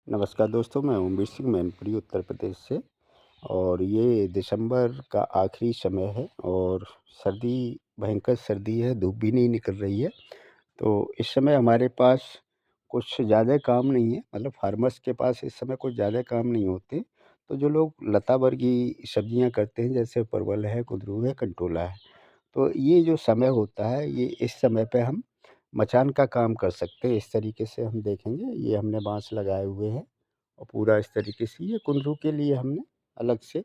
नमस्कार दोस्तों, मैं ओमवीर सिंह मैनपुरी उत्तर प्रदेश से। और ये दिसंबर का आखिरी समय है और सर्दी, भयंकर सर्दी है, धूप भी नहीं निकल रही है। तो इस समय हमारे पास कुछ ज़्यादा काम नहीं है, मतलब फार्मर्स के पास इस समय कुछ ज़्यादा काम नहीं होते। तो जो लोग लता वर्गीय सब्जियां करते हैं, जैसे परवल है, कुंदरू है, कंटोला है, तो ये जो समय होता है, ये इस समय पे हम मचान का काम कर सकते हैं। इस तरीके से हम देखेंगे, ये हमने बांस लगाए हुए हैं और पूरा इस तरीके से ये कुंदरू के लिए हमने अलग से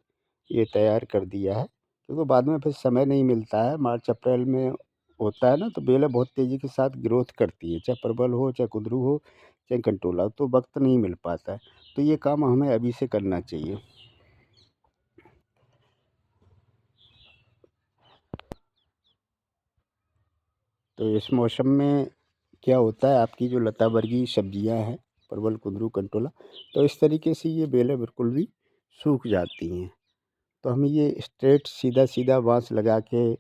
ये तैयार कर दिया है, क्योंकि बाद में फिर समय नहीं मिलता है। मार्च अप्रैल में होता है ना, तो बेलें बहुत तेज़ी के साथ ग्रोथ करती है, चाहे परवल हो, चाहे कुंदरू हो, चाहे कंटोला, तो वक्त नहीं मिल पाता है। तो ये काम हमें अभी से करना चाहिए। तो इस मौसम में क्या होता है, आपकी जो लता वर्गीय सब्जियां हैं, परवल, कुंदरू, कंटोला, तो इस तरीके से ये बेलें बिल्कुल भी सूख जाती हैं। तो हमें ये स्ट्रेट सीधा सीधा बांस लगा के,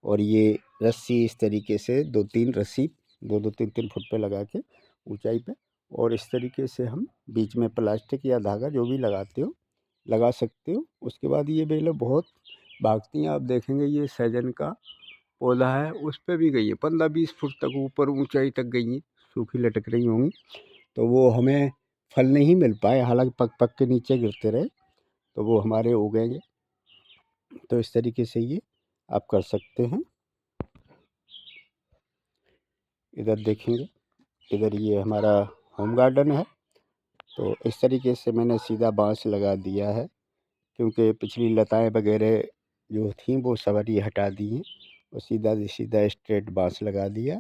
और ये रस्सी इस तरीके से 2-3 रस्सी 2-2 3-3 फुट पे लगा के ऊंचाई पे, और इस तरीके से हम बीच में प्लास्टिक या धागा जो भी लगाते हो लगा सकते हो। उसके बाद ये बेलें बहुत भागती हैं। आप देखेंगे ये सहजन का पौधा है, उस पे भी गई है, 15-20 फुट तक ऊपर ऊंचाई तक गई हैं, सूखी लटक रही होंगी। तो वो हमें फल नहीं मिल पाए, हालांकि पक पक के नीचे गिरते रहे, तो वो हमारे उगेंगे। तो इस तरीके से ये आप कर सकते हैं। इधर देखेंगे, इधर ये हमारा होम गार्डन है। तो इस तरीके से मैंने सीधा बांस लगा दिया है, क्योंकि पिछली लताएं वगैरह जो थी वो सारी हटा दी हैं, और सीधा सीधा स्ट्रेट बांस लगा दिया।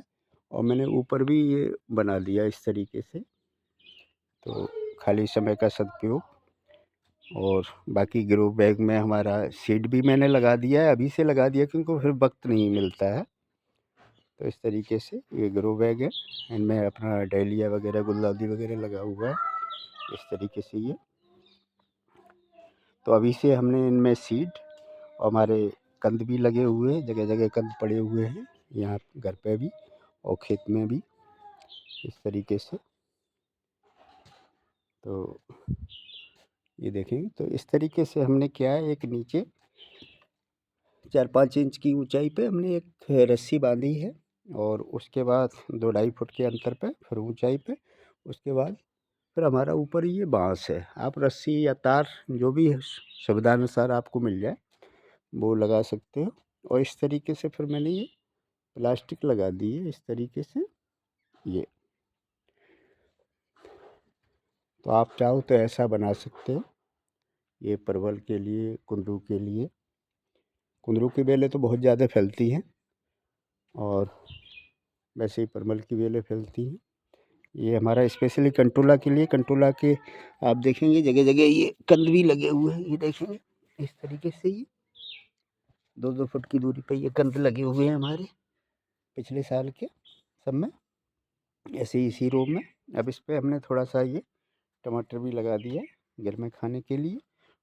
और मैंने ऊपर भी ये बना दिया इस तरीके से। तो खाली समय का सदुपयोग। और बाकी ग्रो बैग में हमारा सीड भी मैंने लगा दिया है, अभी से लगा दिया, क्योंकि फिर वक्त नहीं मिलता है। तो इस तरीके से ये ग्रो बैग है, इनमें अपना डहेलिया वगैरह, गुलदाउदी वगैरह लगा हुआ है, इस तरीके से ये। तो अभी से हमने इनमें सीड, और हमारे कंद भी लगे हुए हैं, जगह जगह कंद पड़े हुए हैं, यहाँ घर पे भी और खेत में भी, इस तरीके से। तो ये देखेंगे, तो इस तरीके से हमने क्या है, एक नीचे 4-5 इंच की ऊंचाई पे हमने एक रस्सी बांधी है, और उसके बाद 2-2.5 फुट के अंतर पे फिर ऊंचाई पे, उसके बाद फिर हमारा ऊपर ये बांस है। आप रस्सी या तार जो भी है, सुविधानुसार आपको मिल जाए, वो लगा सकते हो। और इस तरीके से फिर मैंने ये प्लास्टिक लगा दी है, इस तरीके से ये। तो आप चाहो तो ऐसा बना सकते हो। ये परवल के लिए, कुंदरू के लिए, कुंदरू की बेलें तो बहुत ज़्यादा फैलती हैं, और वैसे ही परवल की बेलें फैलती हैं। ये हमारा स्पेशली कंटोला के लिए, कंटोला के आप देखेंगे जगह जगह ये कंद भी लगे हुए हैं, ये देखेंगे इस तरीके से। ये 2-2 फुट की दूरी पर ये कंद लगे हुए हैं हमारे, पिछले साल के सब में, ऐसे ही इसी रो में। अब इस पे हमने थोड़ा सा ये टमाटर भी लगा दिया घर में खाने के लिए।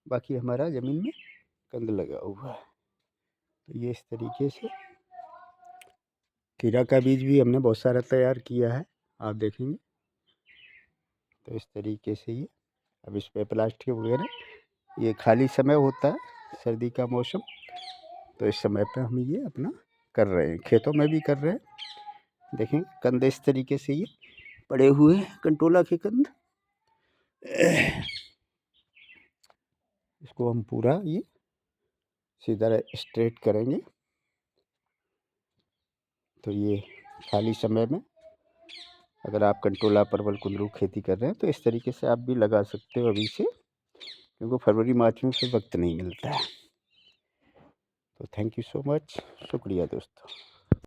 बाकी हमारा ज़मीन में कंद लगा हुआ है। तो ये इस तरीके से खीरा का बीज भी हमने बहुत सारा तैयार किया है, आप देखेंगे। तो इस तरीके से ये, अब इस पे प्लास्टिक वगैरह, ये खाली समय होता है सर्दी का मौसम, तो इस समय पे हम ये अपना कर रहे हैं, खेतों में भी कर रहे हैं। देखें कंद इस तरीके से ये पड़े हुए हैं, कंटोला के कंद। इसको हम पूरा ये सीधा स्ट्रेट करेंगे। तो ये खाली समय में अगर आप कंटोला, परवल, कुंदरू खेती कर रहे हैं, तो इस तरीके से आप भी लगा सकते हो अभी से, क्योंकि फरवरी मार्च में फिर वक्त नहीं मिलता है। तो थैंक यू सो मच, शुक्रिया दोस्तों।